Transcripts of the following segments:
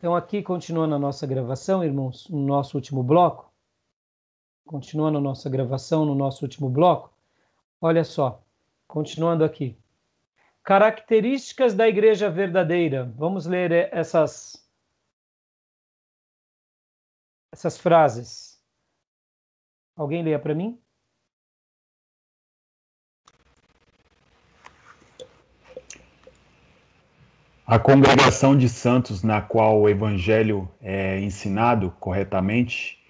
Então, aqui, continuando a nossa gravação, irmãos, no nosso último bloco, continuando a nossa gravação no nosso último bloco, olha só, continuando aqui. Características da igreja verdadeira. Vamos ler essas frases. Alguém leia para mim? A congregação de santos na qual o evangelho é ensinado corretamente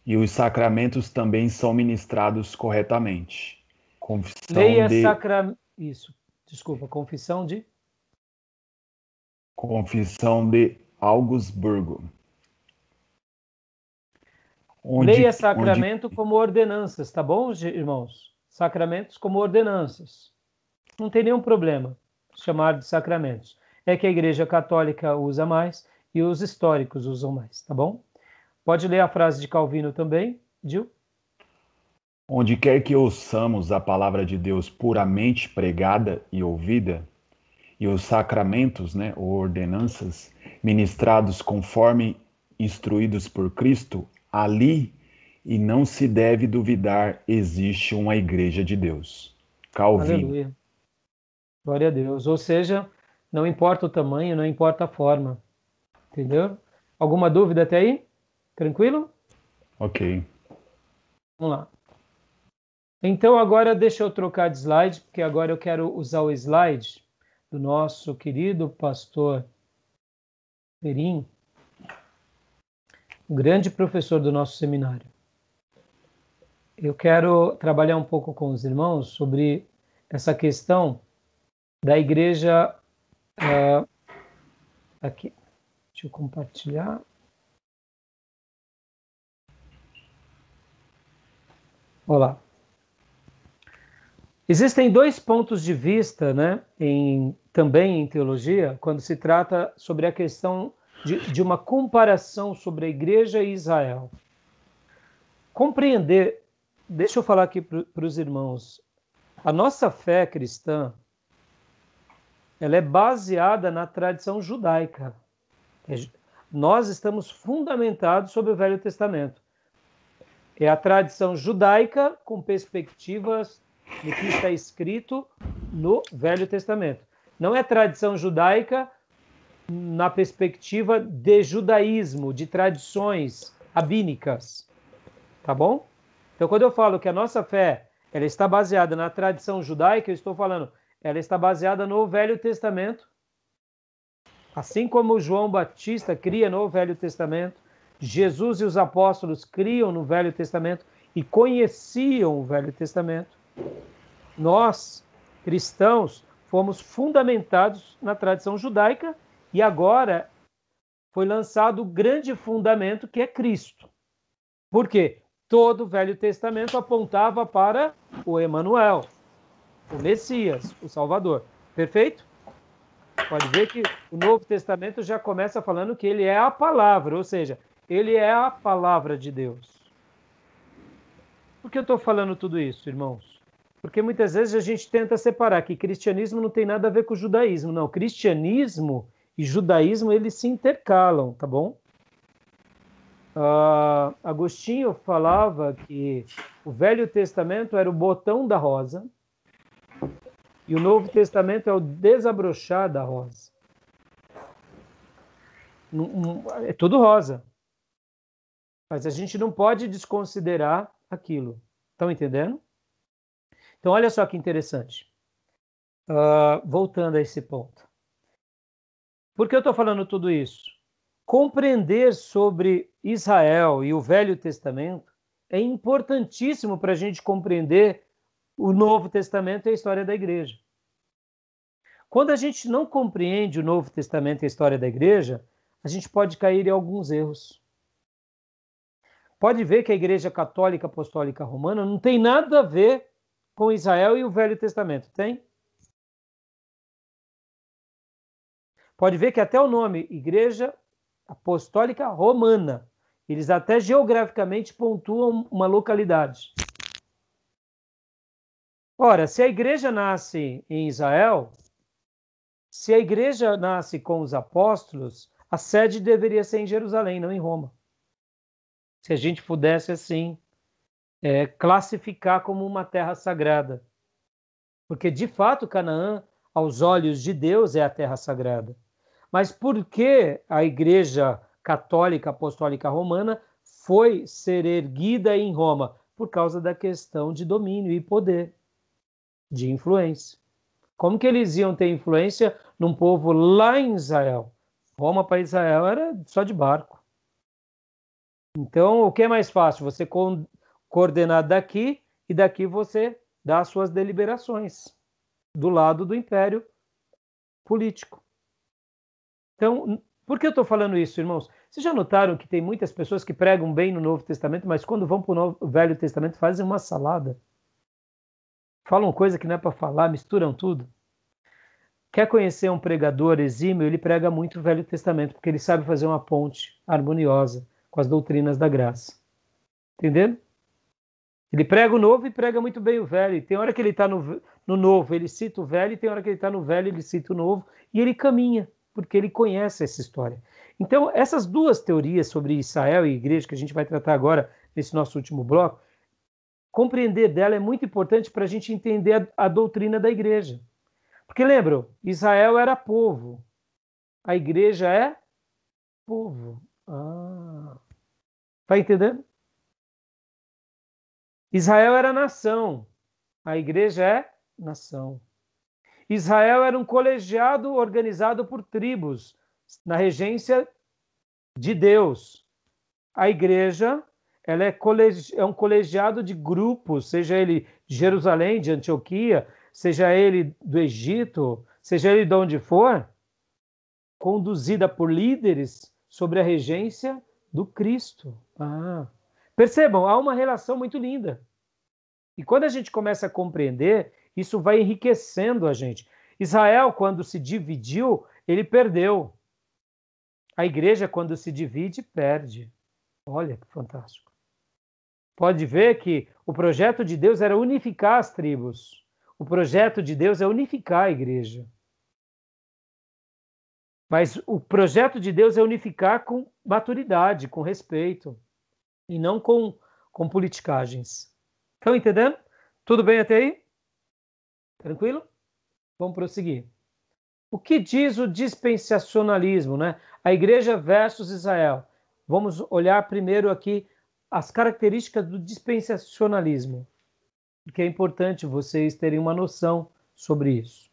e os sacramentos também são ministrados corretamente. Leia Isso. Desculpa, Confissão de Augsburgo. Leia sacramento como ordenanças, tá bom, irmãos? Sacramentos como ordenanças. Não tem nenhum problema chamar de sacramentos. É que a Igreja Católica usa mais e os históricos usam mais, tá bom? Pode ler a frase de Calvino também, Gil? Onde quer que ouçamos a palavra de Deus puramente pregada e ouvida, e os sacramentos, ou ordenanças, ministrados conforme instruídos por Cristo, ali, e não se deve duvidar, existe uma igreja de Deus. Calvino. Aleluia. Glória a Deus. Ou seja, não importa o tamanho, não importa a forma. Entendeu? Alguma dúvida até aí? Tranquilo? Ok. Vamos lá. Então agora deixa eu trocar de slide, porque agora eu quero usar o slide do nosso querido pastor Perim, o grande professor do nosso seminário. Eu quero trabalhar um pouco com os irmãos sobre essa questão da igreja. Aqui, deixa eu compartilhar. Olá. Existem dois pontos de vista, também em teologia, quando se trata sobre a questão de uma comparação sobre a igreja e Israel. Compreender, deixa eu falar aqui para os irmãos, a nossa fé cristã, ela é baseada na tradição judaica. Nós estamos fundamentados sobre o Velho Testamento. É a tradição judaica com perspectivas do que está escrito no Velho Testamento. Não é tradição judaica na perspectiva de judaísmo, de tradições rabínicas. Tá bom? Então, quando eu falo que a nossa fé ela está baseada na tradição judaica, eu estou falando, ela está baseada no Velho Testamento. Assim como João Batista cria no Velho Testamento, Jesus e os apóstolos criam no Velho Testamento e conheciam o Velho Testamento. Nós, cristãos, fomos fundamentados na tradição judaica e agora foi lançado o grande fundamento que é Cristo. Por quê? Todo o Velho Testamento apontava para o Emanuel, o Messias, o Salvador. Perfeito? Pode ver que o Novo Testamento já começa falando que ele é a palavra, ou seja, ele é a palavra de Deus. Por que eu estou falando tudo isso, irmãos? Porque muitas vezes a gente tenta separar que cristianismo não tem nada a ver com judaísmo. Não, cristianismo e judaísmo, eles se intercalam, tá bom? Agostinho falava que o Velho Testamento era o botão da rosa e o Novo Testamento é o desabrochar da rosa. É tudo rosa. Mas a gente não pode desconsiderar aquilo. Estão entendendo? Então, olha só que interessante. Voltando a esse ponto. Por que eu estou falando tudo isso? Compreender sobre Israel e o Velho Testamento é importantíssimo para a gente compreender o Novo Testamento e a história da igreja. Quando a gente não compreende o Novo Testamento e a história da igreja, a gente pode cair em alguns erros. Pode ver que a Igreja Católica Apostólica Romana não tem nada a ver com Israel e o Velho Testamento, tem? Pode ver que até o nome Igreja Apostólica Romana, eles até geograficamente pontuam uma localidade. Ora, se a igreja nasce em Israel, se a igreja nasce com os apóstolos, a sede deveria ser em Jerusalém, não em Roma. Se a gente pudesse, assim, classificar como uma terra sagrada. Porque, de fato, Canaã, aos olhos de Deus, é a terra sagrada. Mas por que a Igreja Católica Apostólica Romana foi ser erguida em Roma? Por causa da questão de domínio e poder, de influência. Como que eles iam ter influência num povo lá em Israel? Roma para Israel era só de barco. Então, o que é mais fácil? Você coordenar daqui e daqui você dá as suas deliberações do lado do império político. Então, por que eu estou falando isso, irmãos? Vocês já notaram que tem muitas pessoas que pregam bem no Novo Testamento, mas quando vão para o Velho Testamento fazem uma salada? Falam coisa que não é para falar, misturam tudo. Quer conhecer um pregador exímio? Ele prega muito o Velho Testamento, porque ele sabe fazer uma ponte harmoniosa com as doutrinas da graça. Entendendo? Ele prega o novo e prega muito bem o velho. E tem hora que ele está no novo, ele cita o velho, e tem hora que ele está no velho, ele cita o novo, e ele caminha, porque ele conhece essa história. Então, essas duas teorias sobre Israel e igreja, que a gente vai tratar agora nesse nosso último bloco, compreender dela é muito importante para a gente entender a doutrina da igreja. Porque lembram, Israel era povo, a igreja é povo. Tá entendendo? Israel era nação, a igreja é nação. Israel era um colegiado organizado por tribos, na regência de Deus. A igreja ela é um colegiado de grupos, seja ele de Jerusalém, de Antioquia, seja ele do Egito, seja ele de onde for, conduzida por líderes sobre a regência do Cristo. Percebam, há uma relação muito linda. E quando a gente começa a compreender, isso vai enriquecendo a gente. Israel, quando se dividiu, ele perdeu. A igreja, quando se divide, perde. Olha que fantástico. Pode ver que o projeto de Deus era unificar as tribos. O projeto de Deus é unificar a igreja. Mas o projeto de Deus é unificar com maturidade, com respeito, e não com politicagens. Estão entendendo? Tudo bem até aí? Tranquilo? Vamos prosseguir. O que diz o dispensacionalismo, né? A igreja versus Israel. Vamos olhar primeiro aqui as características do dispensacionalismo, porque é importante vocês terem uma noção sobre isso.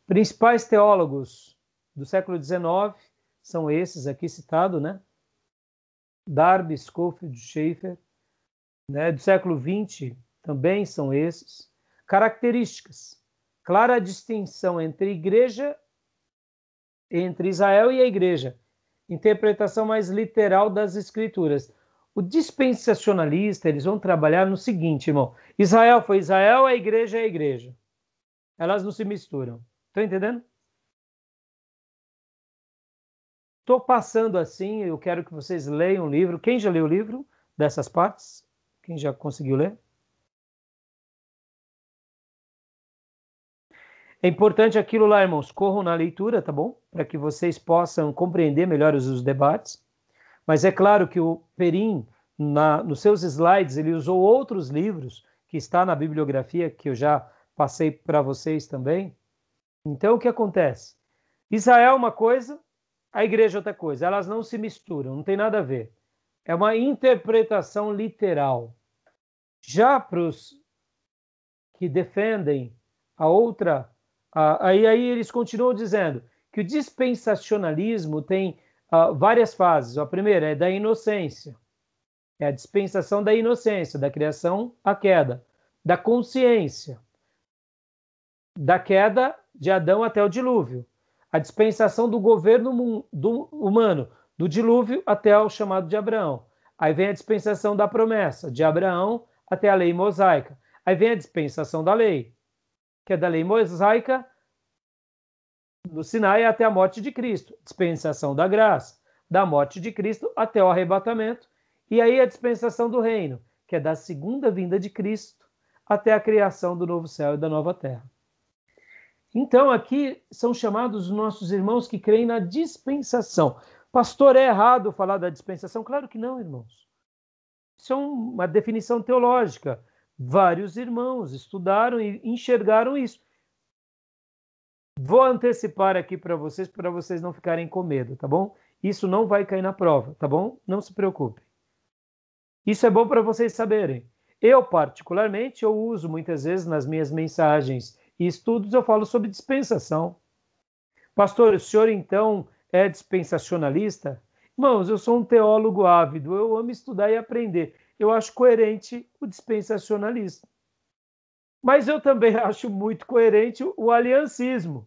Principais teólogos do século XIX são esses aqui citados, né? Darby, Scofield, Schaeffer, né? Do século XX também são esses. Características: clara distinção entre Israel e a igreja. Interpretação mais literal das escrituras. O dispensacionalista, eles vão trabalhar no seguinte, irmão. Israel foi Israel, a igreja é a igreja. Elas não se misturam. Estão entendendo? Estou passando assim, eu quero que vocês leiam o livro. Quem já leu o livro dessas partes? Quem já conseguiu ler? É importante aquilo lá, irmãos, corram na leitura, tá bom? Para que vocês possam compreender melhor os debates. Mas é claro que o Perim, nos seus slides, ele usou outros livros que está na bibliografia, que eu já passei para vocês também. Então, o que acontece? Israel é uma coisa, a igreja é outra coisa. Elas não se misturam, não tem nada a ver. É uma interpretação literal. Já para os que defendem a outra... Aí eles continuam dizendo que o dispensacionalismo tem várias fases. A primeira é da inocência. É a dispensação da inocência, da criação à queda. Da consciência. Da queda de Adão até o dilúvio. A dispensação do governo humano, do dilúvio até o chamado de Abraão. Aí vem a dispensação da promessa, de Abraão até a lei mosaica. Aí vem a dispensação da lei, que é da lei mosaica do Sinai até a morte de Cristo. Dispensação da graça, da morte de Cristo até o arrebatamento. E aí a dispensação do reino, que é da segunda vinda de Cristo até a criação do novo céu e da nova terra. Então, aqui são chamados os nossos irmãos que creem na dispensação. Pastor, é errado falar da dispensação? Claro que não, irmãos. Isso é uma definição teológica. Vários irmãos estudaram e enxergaram isso. Vou antecipar aqui para vocês não ficarem com medo, tá bom? Isso não vai cair na prova, tá bom? Não se preocupe. Isso é bom para vocês saberem. Eu, particularmente, eu uso muitas vezes nas minhas mensagens e estudos, eu falo sobre dispensação. Pastor, o senhor então é dispensacionalista? Irmãos, eu sou um teólogo ávido, eu amo estudar e aprender. Eu acho coerente o dispensacionalismo. Mas eu também acho muito coerente o aliancismo.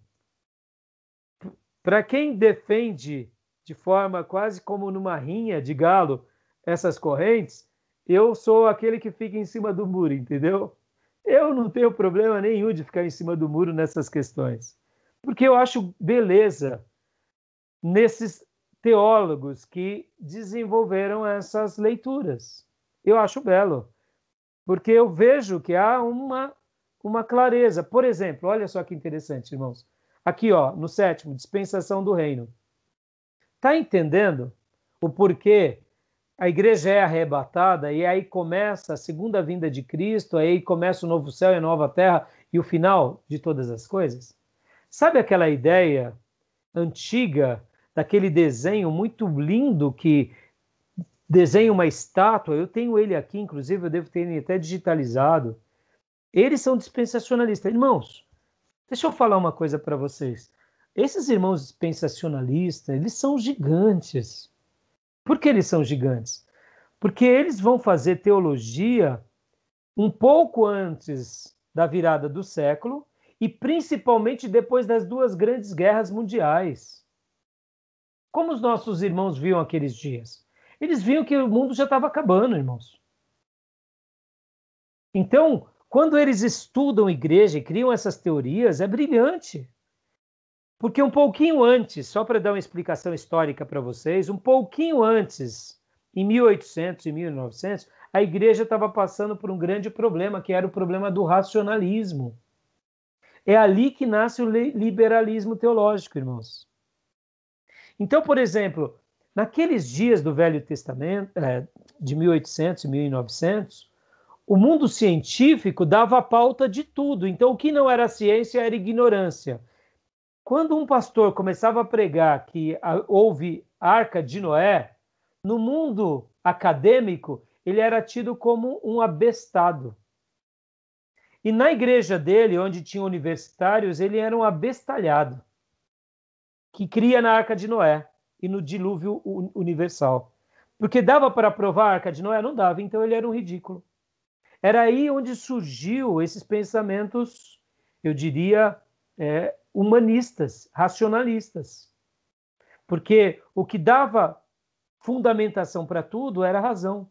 Para quem defende de forma quase como numa rinha de galo essas correntes, eu sou aquele que fica em cima do muro, entendeu? Eu não tenho problema nenhum de ficar em cima do muro nessas questões. Porque eu acho beleza nesses teólogos que desenvolveram essas leituras. Eu acho belo. Porque eu vejo que há uma clareza. Por exemplo, olha só que interessante, irmãos. Aqui, ó, no 7º, dispensação do reino. Está entendendo o porquê a igreja é arrebatada e aí começa a segunda vinda de Cristo, aí começa o novo céu e a nova terra e o final de todas as coisas? Sabe aquela ideia antiga daquele desenho muito lindo que desenha uma estátua? Eu tenho ele aqui, inclusive eu devo ter ele até digitalizado. Eles são dispensacionalistas. Irmãos, deixa eu falar uma coisa para vocês. Esses irmãos dispensacionalistas, eles são gigantes. Por que eles são gigantes? Porque eles vão fazer teologia um pouco antes da virada do século e principalmente depois das 2 grandes guerras mundiais. Como os nossos irmãos viam aqueles dias? Eles viam que o mundo já estava acabando, irmãos. Então, quando eles estudam igreja e criam essas teorias, é brilhante. Porque um pouquinho antes, só para dar uma explicação histórica para vocês, um pouquinho antes, em 1800 e 1900, a igreja estava passando por um grande problema, que era o problema do racionalismo. É ali que nasce o liberalismo teológico, irmãos. Então, por exemplo, naqueles dias do Velho Testamento, de 1800 e 1900, o mundo científico dava a pauta de tudo. Então, o que não era ciência era ignorância. Quando um pastor começava a pregar que houve Arca de Noé, no mundo acadêmico, ele era tido como um abestado. E na igreja dele, onde tinha universitários, ele era um abestalhado, que cria na Arca de Noé e no dilúvio universal. Porque dava para provar a Arca de Noé? Não dava, então ele era um ridículo. Era aí onde surgiu esses pensamentos, eu diria, humanistas, racionalistas. Porque o que dava fundamentação para tudo era a razão.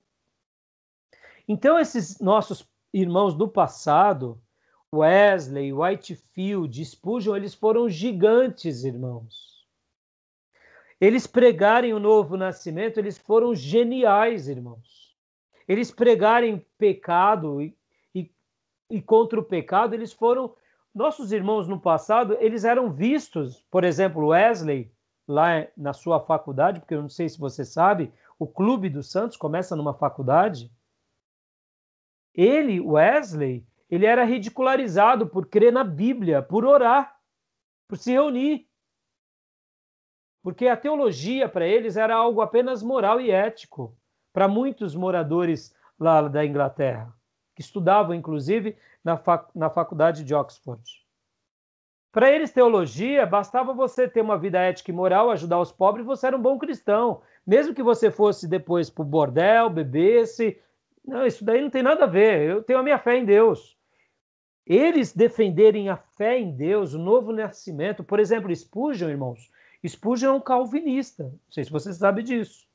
Então, esses nossos irmãos do passado, Wesley, Whitefield, Spurgeon, eles foram gigantes, irmãos. Eles pregarem o novo nascimento, eles foram geniais, irmãos. Eles pregarem pecado e contra o pecado, eles foram... Nossos irmãos no passado, eles eram vistos, por exemplo, Wesley, lá na sua faculdade, porque eu não sei se você sabe, o Clube dos Santos começa numa faculdade. Ele, Wesley, ele era ridicularizado por crer na Bíblia, por orar, por se reunir. Porque a teologia para eles era algo apenas moral e ético, para muitos moradores lá da Inglaterra, que estudavam, inclusive, na faculdade de Oxford. Para eles, teologia, bastava você ter uma vida ética e moral, ajudar os pobres, você era um bom cristão. Mesmo que você fosse depois para o bordel, bebesse. Não, isso daí não tem nada a ver. Eu tenho a minha fé em Deus. Eles defenderem a fé em Deus, o novo nascimento. Por exemplo, Spurgeon, irmãos. Spurgeon é um calvinista. Não sei se você sabe disso.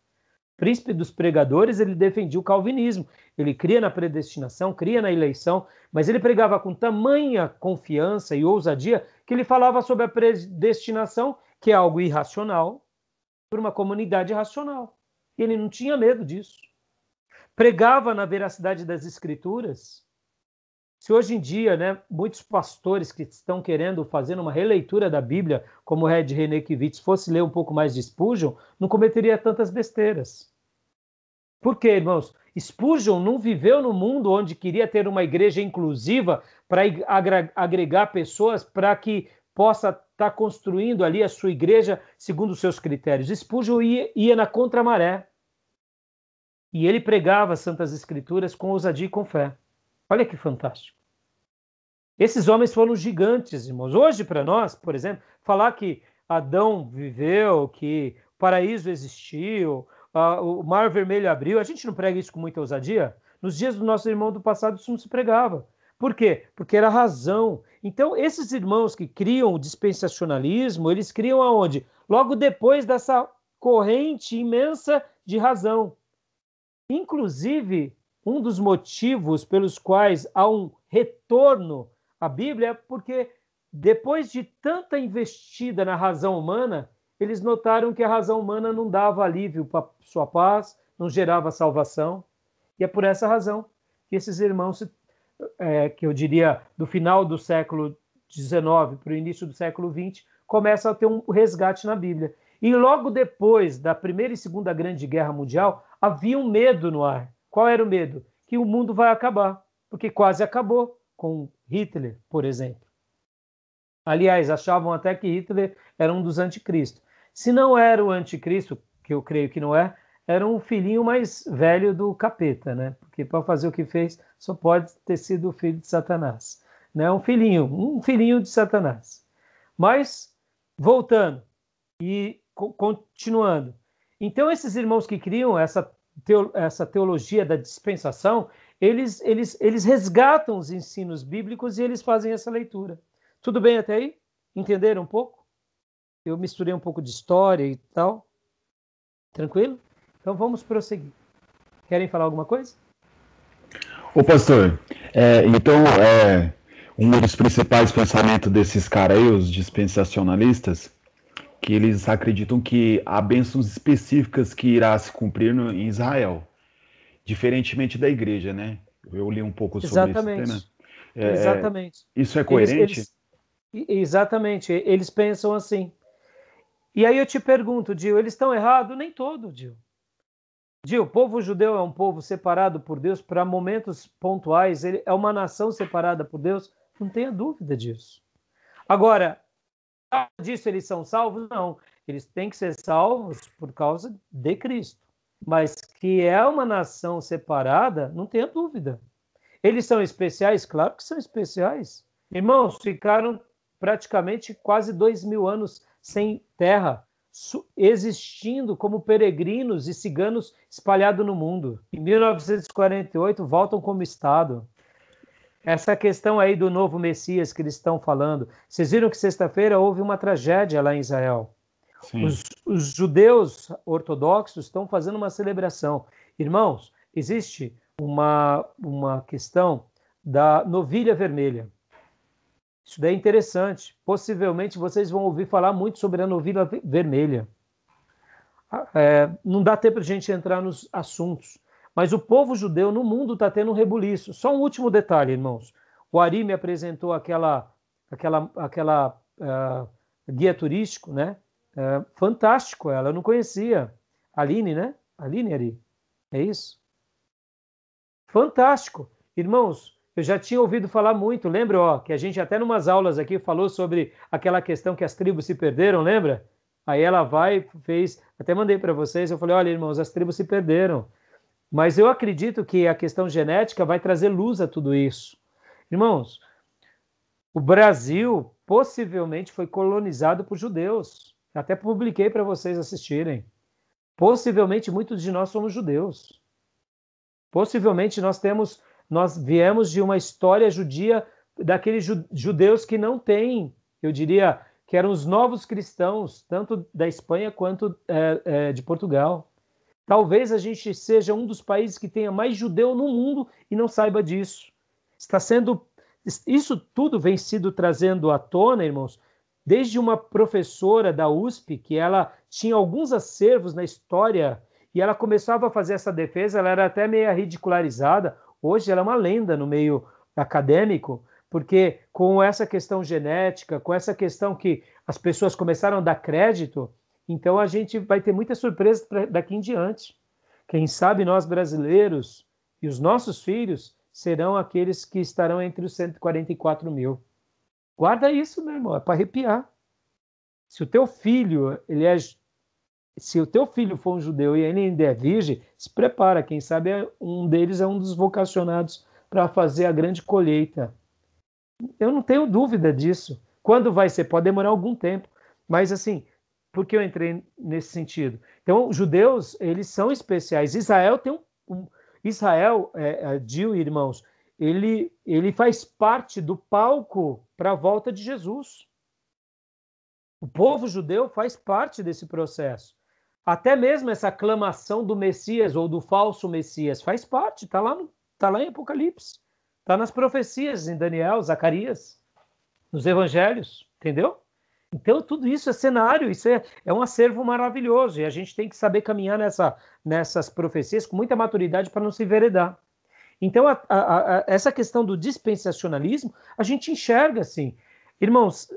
Príncipe dos pregadores, ele defendia o calvinismo. Ele cria na predestinação, cria na eleição, mas ele pregava com tamanha confiança e ousadia que ele falava sobre a predestinação, que é algo irracional, por uma comunidade racional. E ele não tinha medo disso. Pregava na veracidade das escrituras. Se hoje em dia, né, muitos pastores que estão querendo fazer uma releitura da Bíblia, como o Red René Kivitz, fosse ler um pouco mais de Spurgeon, não cometeria tantas besteiras. Por quê, irmãos? Spurgeon não viveu no mundo onde queria ter uma igreja inclusiva para agregar pessoas para que possa estar construindo ali a sua igreja segundo os seus critérios. Spurgeon ia na contramaré. E ele pregava as Santas Escrituras com ousadia e com fé. Olha que fantástico. Esses homens foram gigantes, irmãos. Hoje, para nós, por exemplo, falar que Adão viveu, que o paraíso existiu, o mar vermelho abriu, a gente não prega isso com muita ousadia? Nos dias do nosso irmão do passado isso não se pregava. Por quê? Porque era razão. Então, esses irmãos que criam o dispensacionalismo, eles criam aonde? Logo depois dessa corrente imensa de razão. Inclusive, um dos motivos pelos quais há um retorno à Bíblia é porque, depois de tanta investida na razão humana, eles notaram que a razão humana não dava alívio para sua paz, não gerava salvação. E é por essa razão que esses irmãos, que eu diria do final do século XIX para o início do século XX, começam a ter um resgate na Bíblia. E logo depois da Primeira e Segunda Grande Guerra Mundial, havia um medo no ar. Qual era o medo? Que o mundo vai acabar, porque quase acabou com Hitler, por exemplo. Aliás, achavam até que Hitler era um dos anticristos. Se não era o anticristo, que eu creio que não é, era um filhinho mais velho do capeta, né? Porque para fazer o que fez, só pode ter sido o filho de Satanás. Né? Um filhinho de Satanás. Mas, voltando e continuando. Então, esses irmãos que criam essa teologia da dispensação, eles resgatam os ensinos bíblicos e eles fazem essa leitura. Tudo bem até aí? Entenderam um pouco? Eu misturei um pouco de história e tal. Tranquilo? Então vamos prosseguir. Querem falar alguma coisa? Ô pastor, um dos principais pensamentos desses caras aí, os dispensacionalistas, que eles acreditam que há bênçãos específicas que irá se cumprir em Israel, diferentemente da igreja, né? Eu li um pouco sobre esse tema. Exatamente. Isso é coerente? Exatamente, eles pensam assim. E aí eu te pergunto, Dio, eles estão errados? Nem todo, Dio. Dio, o povo judeu é um povo separado por Deus para momentos pontuais, ele é uma nação separada por Deus, não tenha dúvida disso. Agora, disso eles são salvos? Não. Eles têm que ser salvos por causa de Cristo. Mas que é uma nação separada, não tenha dúvida. Eles são especiais? Claro que são especiais. Irmãos, ficaram praticamente quase 2000 anos sem terra, existindo como peregrinos e ciganos espalhados no mundo. Em 1948, voltam como Estado. Essa questão aí do novo Messias que eles estão falando. Vocês viram que sexta-feira houve uma tragédia lá em Israel. Os judeus ortodoxos estão fazendo uma celebração. Irmãos, existe uma questão da novilha vermelha. Isso daí é interessante. Possivelmente vocês vão ouvir falar muito sobre a novilha vermelha. Não dá tempo de a gente entrar nos assuntos. Mas o povo judeu no mundo está tendo um rebuliço. Só um último detalhe, irmãos. O Ari me apresentou aquela guia turístico, né? Fantástico ela, eu não conhecia. Aline, né? Aline, Ari? É isso? Fantástico. Irmãos, eu já tinha ouvido falar muito, lembra, que a gente até numas aulas aqui falou sobre aquela questão que as tribos se perderam, lembra? Aí ela fez, até mandei para vocês, eu falei, olha, irmãos, as tribos se perderam. Mas eu acredito que a questão genética vai trazer luz a tudo isso. Irmãos, o Brasil possivelmente foi colonizado por judeus. Até publiquei para vocês assistirem. Possivelmente muitos de nós somos judeus. Possivelmente nós viemos de uma história judia daqueles judeus que não têm, eu diria, que eram os novos cristãos, tanto da Espanha quanto de Portugal. Talvez a gente seja um dos países que tenha mais judeu no mundo e não saiba disso. Isso tudo vem sido trazendo à tona, irmãos, desde uma professora da USP, que ela tinha alguns acervos na história, e ela começava a fazer essa defesa, ela era até meio ridicularizada. Hoje ela é uma lenda no meio acadêmico, porque com essa questão genética, com essa questão que as pessoas começaram a dar crédito, então a gente vai ter muita surpresa daqui em diante. Quem sabe nós brasileiros e os nossos filhos serão aqueles que estarão entre os 144 mil. Guarda isso, meu irmão, é para arrepiar. Se o teu filho, se o teu filho for um judeu e ele ainda é virgem, se prepara, quem sabe um deles é um dos vocacionados para fazer a grande colheita. Eu não tenho dúvida disso. Quando vai ser? Pode demorar algum tempo. Mas assim, por que eu entrei nesse sentido? Então, os judeus, eles são especiais. Israel tem Israel, Gil e irmãos, ele faz parte do palco para a volta de Jesus. O povo judeu faz parte desse processo. Até mesmo essa aclamação do Messias ou do falso Messias faz parte, está lá em Apocalipse, está nas profecias em Daniel, Zacarias, nos evangelhos, entendeu? Então tudo isso é cenário, isso é um acervo maravilhoso e a gente tem que saber caminhar nessas profecias com muita maturidade para não se enveredar. Então essa questão do dispensacionalismo, a gente enxerga assim. Irmãos,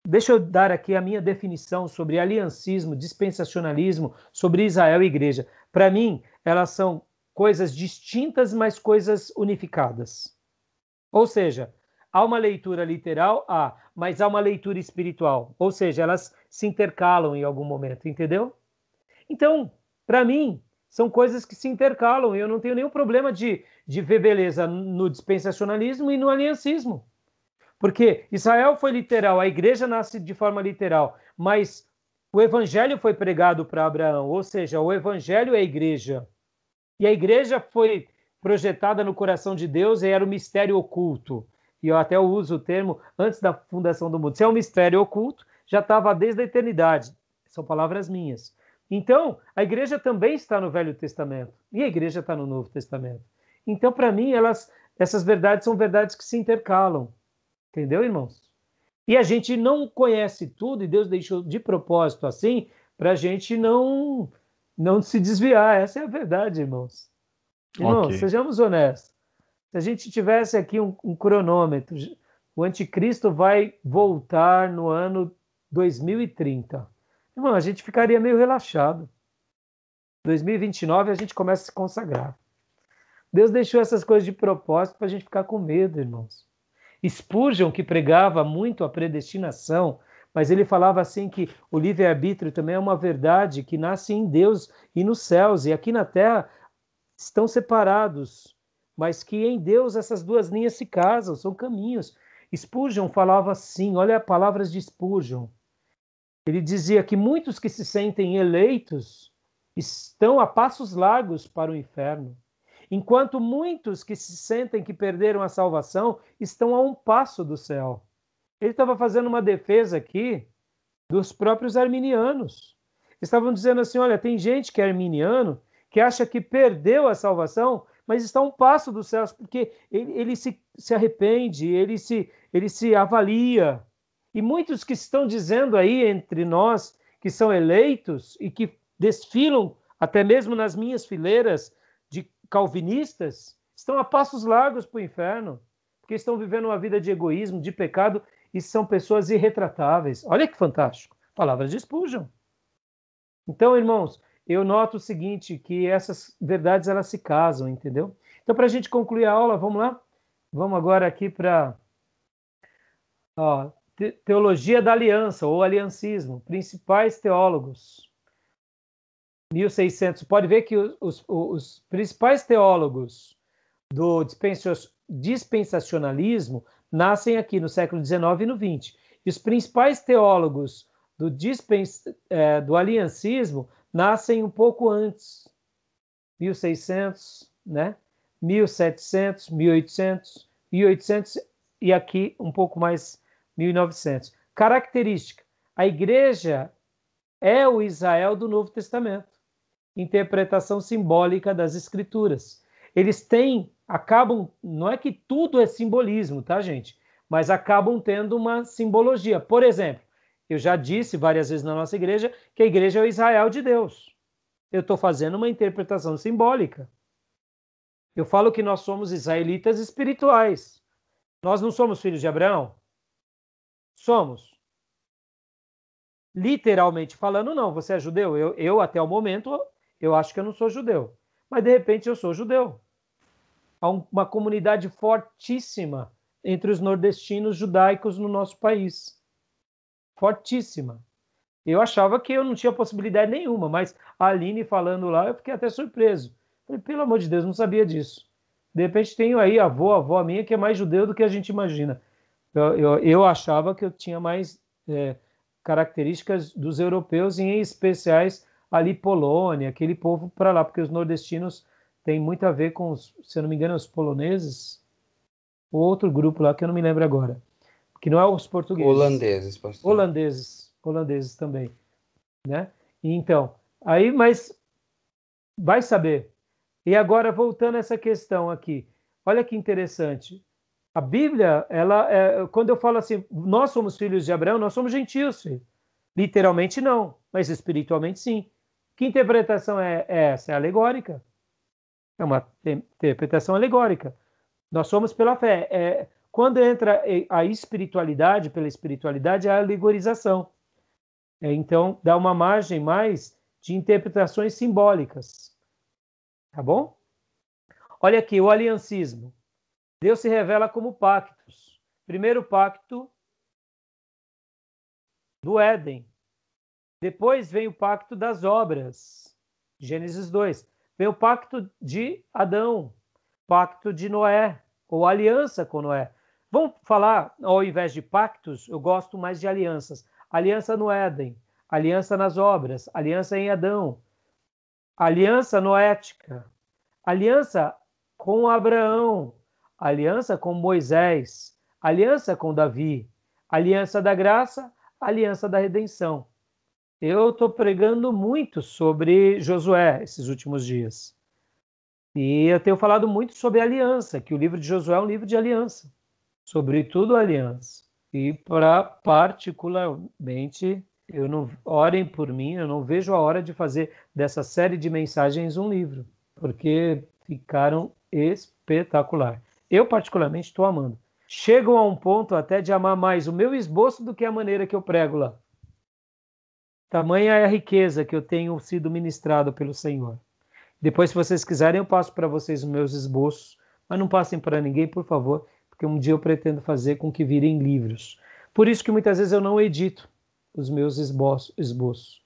deixa eu dar aqui a minha definição sobre aliancismo, dispensacionalismo, sobre Israel e igreja. Para mim, elas são coisas distintas, mas coisas unificadas. Ou seja, há uma leitura literal, mas há uma leitura espiritual. Ou seja, elas se intercalam em algum momento, entendeu? Então, para mim, são coisas que se intercalam e eu não tenho nenhum problema de ver beleza no dispensacionalismo e no aliancismo. Porque Israel foi literal, a igreja nasce de forma literal, mas o evangelho foi pregado para Abraão, ou seja, o evangelho é a igreja. E a igreja foi projetada no coração de Deus e era o mistério oculto. E eu até uso o termo antes da fundação do mundo. Se é um mistério oculto, já estava desde a eternidade. São palavras minhas. Então, a igreja também está no Velho Testamento. E a igreja está no Novo Testamento. Então, para mim, essas verdades são verdades que se intercalam. Entendeu, irmãos? E a gente não conhece tudo, e Deus deixou de propósito assim, para a gente não se desviar. Essa é a verdade, irmãos. Irmãos, Ok. sejamos honestos. Se a gente tivesse aqui um cronômetro, o anticristo vai voltar no ano 2030. Irmão, a gente ficaria meio relaxado. 2029 a gente começa a se consagrar. Deus deixou essas coisas de propósito para a gente ficar com medo, irmãos. Spurgeon, que pregava muito a predestinação, mas ele falava assim que o livre-arbítrio também é uma verdade que nasce em Deus e nos céus, e aqui na terra estão separados, mas que em Deus essas duas linhas se casam, são caminhos. Spurgeon falava assim, olha as palavras de Spurgeon. Ele dizia que muitos que se sentem eleitos estão a passos largos para o inferno, enquanto muitos que se sentem que perderam a salvação estão a um passo do céu. Ele estava fazendo uma defesa aqui dos próprios arminianos. Estavam dizendo assim, olha, tem gente que é arminiano, que acha que perdeu a salvação, mas está a um passo dos céus, porque ele se arrepende, ele se avalia. E muitos que estão dizendo aí entre nós, que são eleitos e que desfilam até mesmo nas minhas fileiras de calvinistas, estão a passos largos para o inferno, porque estão vivendo uma vida de egoísmo, de pecado, e são pessoas irretratáveis. Olha que fantástico. Palavras de Spurgeon. Então, irmãos, eu noto o seguinte, que essas verdades elas se casam, entendeu? Então, para a gente concluir a aula, vamos lá? Vamos agora aqui para Teologia da Aliança, ou Aliancismo, principais teólogos. 1600. Pode ver que os principais teólogos do dispensacionalismo nascem aqui no século XIX e no XX. E os principais teólogos do aliancismo nascem um pouco antes, 1600, né? 1700, 1800, 1800 e aqui um pouco mais 1900. Característica: a igreja é o Israel do Novo Testamento. Interpretação simbólica das Escrituras. Eles acabam, não é que tudo é simbolismo, tá, gente? Mas acabam tendo uma simbologia. Por exemplo, eu já disse várias vezes na nossa igreja que a igreja é o Israel de Deus. Eu estou fazendo uma interpretação simbólica. Eu falo que nós somos israelitas espirituais. Nós não somos filhos de Abraão? Somos. Literalmente falando, não. Você é judeu? Eu até o momento, eu acho que eu não sou judeu. Mas, de repente, eu sou judeu. Há uma comunidade fortíssima entre os nordestinos judaicos no nosso país. Fortíssima. Eu achava que eu não tinha possibilidade nenhuma, mas a Aline falando lá, eu fiquei até surpreso. Falei, pelo amor de Deus, não sabia disso. De repente tenho aí a avó minha, que é mais judeu do que a gente imagina. Eu achava que eu tinha mais características dos europeus, e em especiais ali Polônia, aquele povo para lá, porque os nordestinos têm muito a ver com, se eu não me engano, os poloneses, ou outro grupo lá que eu não me lembro agora, que não é os portugueses. Holandeses, pastor. Holandeses também, né? Então, aí, mas vai saber. E agora, voltando a essa questão aqui, olha que interessante. A Bíblia, quando eu falo assim, nós somos filhos de Abraão, nós somos gentios, filho. Literalmente não, mas espiritualmente sim. Que interpretação é essa? É alegórica. É uma interpretação alegórica. Nós somos pela fé. Quando entra a espiritualidade, pela espiritualidade, é a alegorização. Então, dá uma margem mais de interpretações simbólicas. Tá bom? Olha aqui, o aliancismo. Deus se revela como pactos. Primeiro pacto do Éden. Depois vem o pacto das obras. Gênesis 2. Vem o pacto de Adão. Pacto de Noé, ou aliança com Noé. Vamos falar, ao invés de pactos, eu gosto mais de alianças. Aliança no Éden, aliança nas obras, aliança em Adão, aliança noética, aliança com Abraão, aliança com Moisés, aliança com Davi, aliança da graça, aliança da redenção. Eu estou pregando muito sobre Josué esses últimos dias. E eu tenho falado muito sobre aliança, que o livro de Josué é um livro de aliança. Sobretudo aliança. E particularmente, orem por mim, eu não vejo a hora de fazer dessa série de mensagens um livro, porque ficaram espetacular. Eu particularmente estou amando. Chego a um ponto até de amar mais o meu esboço do que a maneira que eu prego lá. Tamanha é a riqueza que eu tenho sido ministrado pelo Senhor. Depois, se vocês quiserem, eu passo para vocês os meus esboços, mas não passem para ninguém, por favor, porque um dia eu pretendo fazer com que virem livros. Por isso que muitas vezes eu não edito os meus esboços,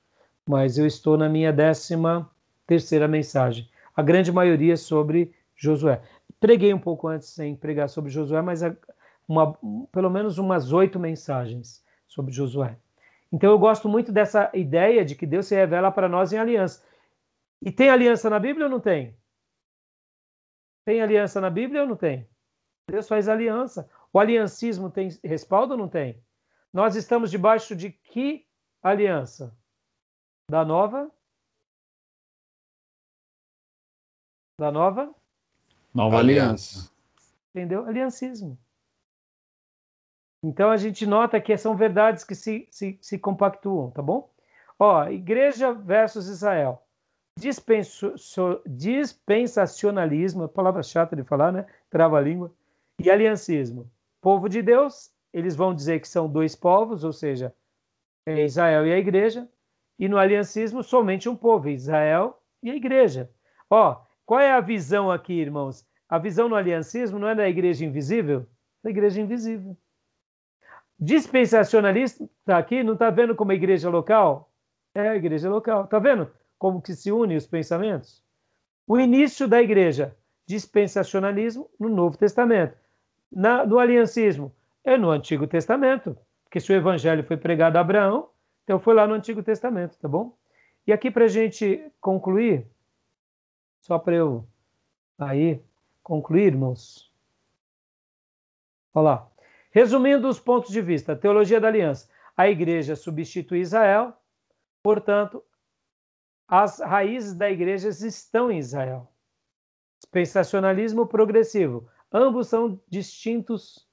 mas eu estou na minha 13ª mensagem. A grande maioria sobre Josué. Preguei um pouco antes sem pregar sobre Josué, mas pelo menos umas 8 mensagens sobre Josué. Então eu gosto muito dessa ideia de que Deus se revela para nós em aliança. E tem aliança na Bíblia ou não tem? Tem aliança na Bíblia ou não tem? Deus faz aliança. O aliancismo tem respaldo ou não tem? Nós estamos debaixo de que aliança? Da nova? Nova aliança. Entendeu? Aliancismo. Então a gente nota que são verdades que se compactuam, tá bom? Ó, igreja versus Israel. Dispensacionalismo, palavra chata de falar, né? Trava-língua. E aliancismo. Povo de Deus, eles vão dizer que são 2 povos, ou seja, Israel e a igreja. E no aliancismo, somente um povo, Israel e a igreja. Ó, qual é a visão aqui, irmãos? A visão no aliancismo não é da igreja invisível? Da igreja invisível. Dispensacionalista está aqui, não está vendo como a igreja local? É a igreja local. Está vendo como que se unem os pensamentos? O início da igreja, dispensacionalismo no Novo Testamento. No aliancismo, é no Antigo Testamento, porque se o evangelho foi pregado a Abraão, então foi lá no Antigo Testamento, tá bom? E aqui para a gente concluir, só para eu aí concluir, irmãos. Olha lá. Resumindo os pontos de vista, a teologia da aliança. A igreja substitui Israel, portanto, as raízes da igreja estão em Israel. Dispensacionalismo progressivo. Ambos são distintos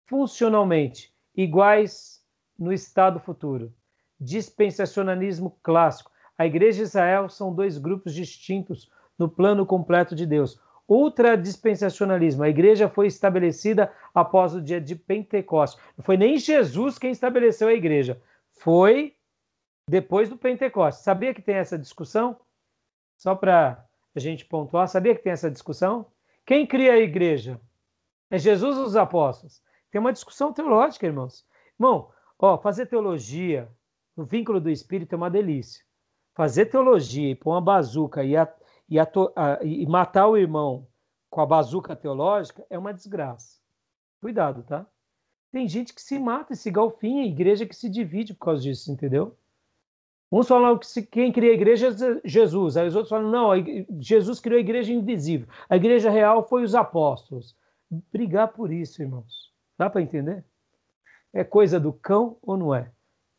funcionalmente, iguais no estado futuro. Dispensacionalismo clássico. A igreja e Israel são 2 grupos distintos no plano completo de Deus. Ultradispensacionalismo. A igreja foi estabelecida após o dia de Pentecostes. Não foi nem Jesus quem estabeleceu a igreja. Foi depois do Pentecostes. Sabia que tem essa discussão? Só para a gente pontuar. Sabia que tem essa discussão? Quem cria a igreja? É Jesus ou os apóstolos? Tem uma discussão teológica, irmãos. Irmão, fazer teologia no vínculo do Espírito é uma delícia. Fazer teologia e pôr uma bazuca e matar o irmão com a bazuca teológica é uma desgraça. Cuidado, tá? Tem gente que se mata e se galfinha, igreja que se divide por causa disso, entendeu? Uns falam que quem cria a igreja é Jesus, aí os outros falam, não, Jesus criou a igreja invisível. A igreja real foi os apóstolos. Brigar por isso, irmãos. Dá para entender? É coisa do cão ou não é?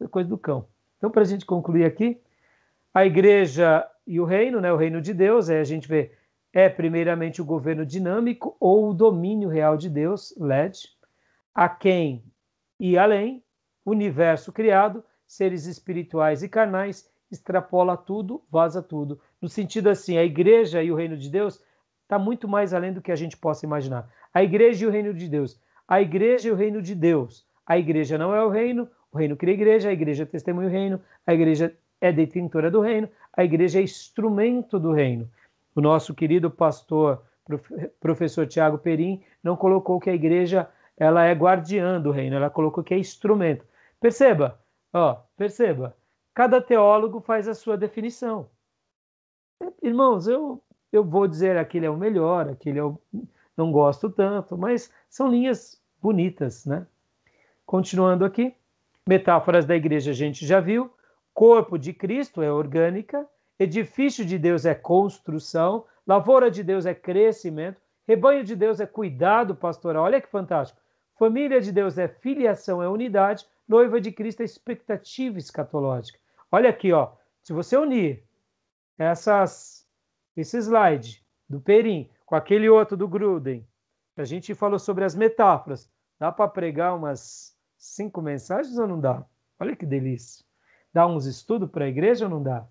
É coisa do cão. Então, para a gente concluir aqui, a igreja e o reino, né? O reino de Deus, a gente vê, primeiramente o governo dinâmico ou o domínio real de Deus, LED, a quem e além, universo criado, seres espirituais e carnais, extrapola tudo, vaza tudo. No sentido assim, a igreja e o reino de Deus está muito mais além do que a gente possa imaginar. A igreja e o reino de Deus. A igreja e o reino de Deus. A igreja não é o reino cria a igreja testemunha o reino, a igreja é detentora do reino, a igreja é instrumento do reino. O nosso querido pastor, professor Tiago Perim, não colocou que a igreja ela é guardiã do reino, ela colocou que é instrumento. Perceba, cada teólogo faz a sua definição. Irmãos, eu vou dizer aquele é o melhor, aquele eu não gosto tanto, mas são linhas bonitas, né? Continuando aqui, metáforas da igreja a gente já viu, corpo de Cristo é orgânica, edifício de Deus é construção, lavoura de Deus é crescimento, rebanho de Deus é cuidado pastoral, olha que fantástico, família de Deus é filiação, é unidade, noiva de Cristo é expectativa escatológica. Olha aqui, se você unir esse slide do Perim com aquele outro do Gruden, a gente falou sobre as metáforas, dá para pregar umas 5 mensagens ou não dá? Olha que delícia. Dá uns estudos para a igreja ou não dá?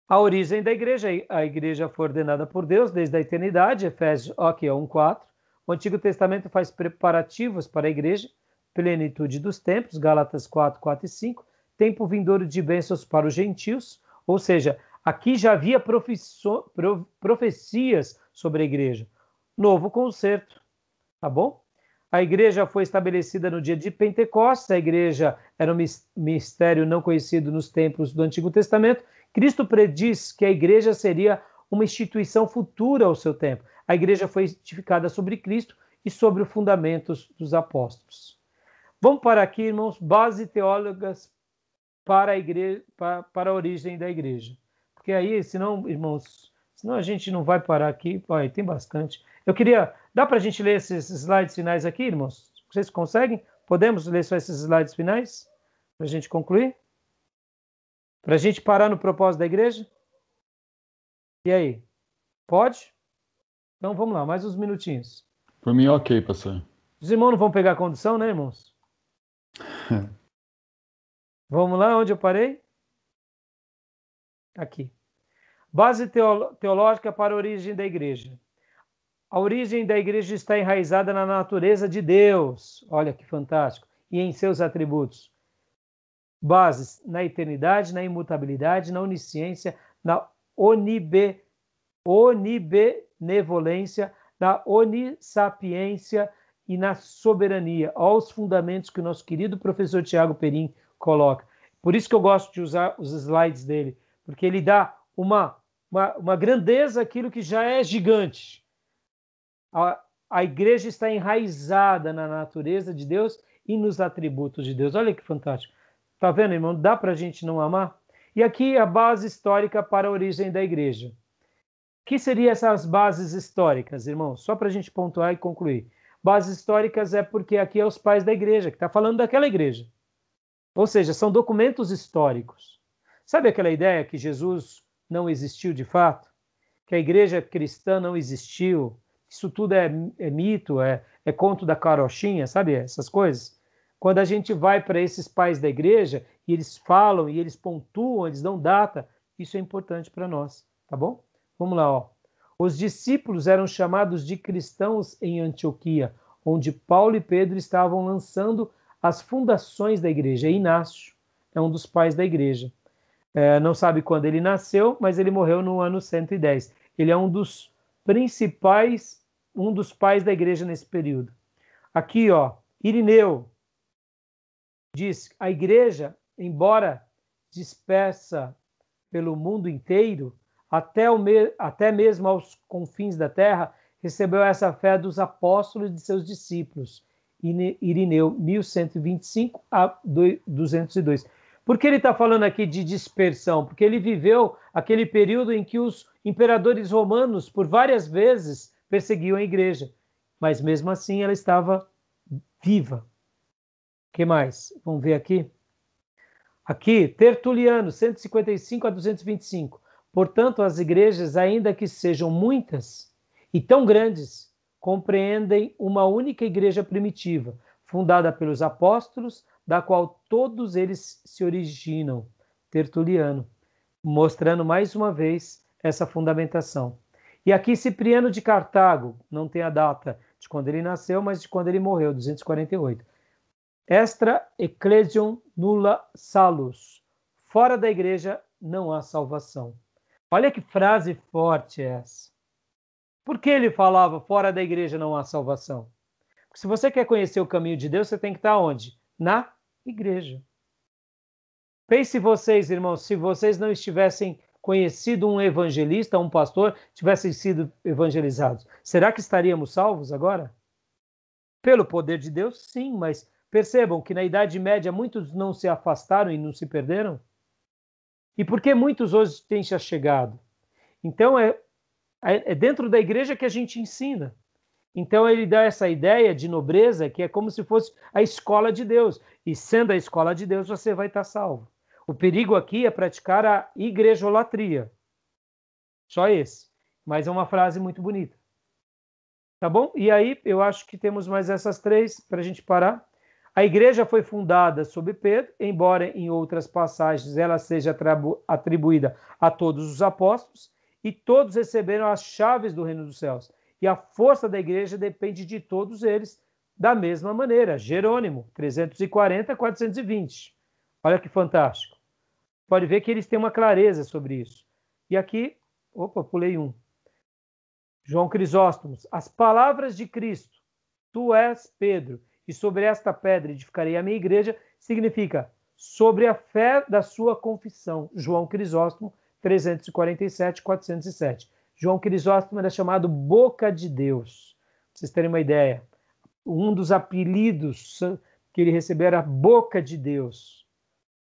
A origem da igreja. A igreja foi ordenada por Deus desde a eternidade, Efésios 1:4. O Antigo Testamento faz preparativos para a igreja, plenitude dos tempos, Gálatas 4:4 e 5. Tempo vindouro de bênçãos para os gentios, ou seja, aqui já havia profecias sobre a igreja. Novo concerto, tá bom? A igreja foi estabelecida no dia de Pentecostes, a igreja era um mistério não conhecido nos tempos do Antigo Testamento. Cristo prediz que a igreja seria uma instituição futura ao seu tempo. A igreja foi edificada sobre Cristo e sobre os fundamentos dos apóstolos. Vamos para aqui, irmãos, bases teológicas para a igreja, para a origem da igreja. Porque aí, senão, irmãos, senão a gente não vai parar aqui. Olha, tem bastante. Dá para a gente ler esses slides finais aqui, irmãos? Vocês conseguem? Podemos ler só esses slides finais? Para a gente concluir? Para a gente parar no propósito da igreja? E aí? Pode? Então vamos lá, mais uns minutinhos. Por mim, ok, pastor. Os irmãos não vão pegar a condução, né, irmãos? Vamos lá, onde eu parei? Aqui. Base teológica para a origem da igreja. A origem da igreja está enraizada na natureza de Deus. Olha que fantástico. E em seus atributos. Bases na eternidade, na imutabilidade, na onisciência, na onibenevolência, na onissapiência e na soberania. Olha os fundamentos que o nosso querido professor Tiago Perim coloca. Por isso que eu gosto de usar os slides dele, porque ele dá uma grandeza àquilo que já é gigante. A igreja está enraizada na natureza de Deus e nos atributos de Deus. Olha que fantástico. Tá vendo, irmão? Dá para a gente não amar? E aqui a base histórica para a origem da igreja. O que seriam essas bases históricas, irmãos? Só para a gente pontuar e concluir. Bases históricas é porque aqui é os pais da igreja, que está falando daquela igreja. Ou seja, são documentos históricos. Sabe aquela ideia que Jesus não existiu de fato? Que a igreja cristã não existiu? Isso tudo é mito, é conto da carochinha, sabe essas coisas? Quando a gente vai para esses pais da igreja e eles falam e eles pontuam, eles dão data, isso é importante para nós, tá bom? Vamos lá, Os discípulos eram chamados de cristãos em Antioquia, onde Paulo e Pedro estavam lançando as fundações da igreja. Inácio é um dos pais da igreja. Não sabe quando ele nasceu, mas ele morreu no ano 110. Ele é um dos pais da igreja nesse período. Aqui, ó, Irineu diz: a igreja, embora dispersa pelo mundo inteiro, até mesmo aos confins da terra, recebeu essa fé dos apóstolos e de seus discípulos. Irineu, 1125 a 202. Por que ele está falando aqui de dispersão? Porque ele viveu aquele período em que os imperadores romanos, por várias vezes, perseguiam a igreja. Mas mesmo assim ela estava viva. O que mais? Vamos ver aqui. Aqui, Tertuliano, 155 a 225. Portanto, as igrejas, ainda que sejam muitas e tão grandes, compreendem uma única igreja primitiva, fundada pelos apóstolos, da qual todos eles se originam. Tertuliano, mostrando mais uma vez essa fundamentação. E aqui Cipriano de Cartago, não tem a data de quando ele nasceu, mas de quando ele morreu, 248. Extra ecclesiam nulla salus. Fora da igreja não há salvação. Olha que frase forte é essa. Por que ele falava fora da igreja não há salvação? Porque se você quer conhecer o caminho de Deus, você tem que estar onde? Na igreja. Pense vocês, irmãos, se vocês não estivessem conhecido um evangelista, um pastor, tivessem sido evangelizados, será que estaríamos salvos agora? Pelo poder de Deus, sim, mas percebam que na Idade Média muitos não se afastaram e não se perderam? E por que muitos hoje têm se achegado? Então é dentro da igreja que a gente ensina. Então ele dá essa ideia de nobreza que é como se fosse a escola de Deus. E sendo a escola de Deus, você vai estar salvo. O perigo aqui é praticar a igrejolatria. Só esse. Mas é uma frase muito bonita. Tá bom? E aí eu acho que temos mais essas três para a gente parar. A igreja foi fundada sob Pedro, embora em outras passagens ela seja atribuída a todos os apóstolos, e todos receberam as chaves do reino dos céus. E a força da igreja depende de todos eles da mesma maneira. Jerônimo, 340 a 420. Olha que fantástico. Pode ver que eles têm uma clareza sobre isso. E aqui, pulei um. João Crisóstomo, as palavras de Cristo, tu és Pedro, e sobre esta pedra edificarei a minha igreja, significa sobre a fé da sua confissão. João Crisóstomo, 347, 407. João Crisóstomo era chamado Boca de Deus. Pra vocês terem uma ideia. Um dos apelidos que ele recebeu era Boca de Deus.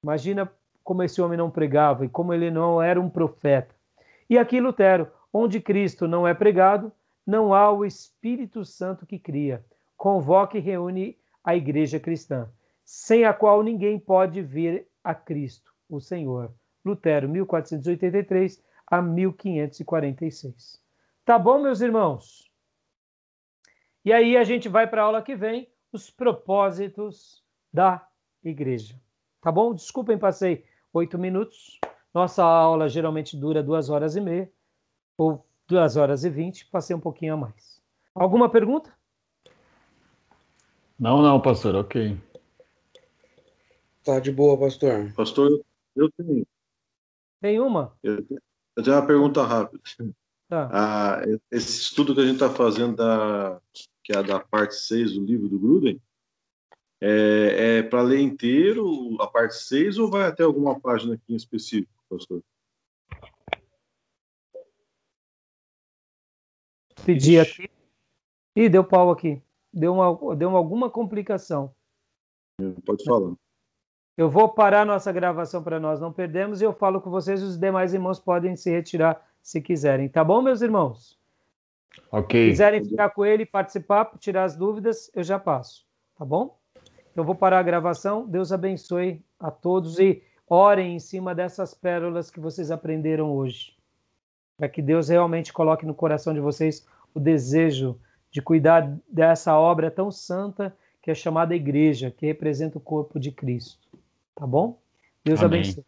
Imagina como esse homem não pregava e como ele não era um profeta. E aqui Lutero, onde Cristo não é pregado, não há o Espírito Santo que cria. Convoca e reúne a igreja cristã, sem a qual ninguém pode vir a Cristo, o Senhor. Lutero, 1483 a 1546. Tá bom, meus irmãos? E aí a gente vai para a aula que vem, os propósitos da igreja. Tá bom? Desculpem, passei 8 minutos. Nossa aula geralmente dura 2h30 ou 2h20. Passei um pouquinho a mais. Alguma pergunta? Não, pastor, ok. Tá de boa, pastor. Pastor, eu tenho. Tem uma? Eu tenho uma pergunta rápida. Tá. Esse estudo que a gente está fazendo, que é da parte 6 do livro do Gruden, é para ler inteiro a parte 6 ou vai até alguma página aqui em específico, pastor? Pedi aqui. Ih, deu pau aqui. Deu alguma complicação. Pode falar. Eu vou parar nossa gravação para nós não perdermos e eu falo com vocês, os demais irmãos podem se retirar se quiserem. Tá bom, meus irmãos? Ok. Se quiserem ficar com ele, participar, tirar as dúvidas, eu já passo. Tá bom? Eu vou parar a gravação. Deus abençoe a todos e orem em cima dessas pérolas que vocês aprenderam hoje. Para que Deus realmente coloque no coração de vocês o desejo de cuidar dessa obra tão santa que é chamada igreja, que representa o corpo de Cristo. Tá bom? Deus Amém. abençoe.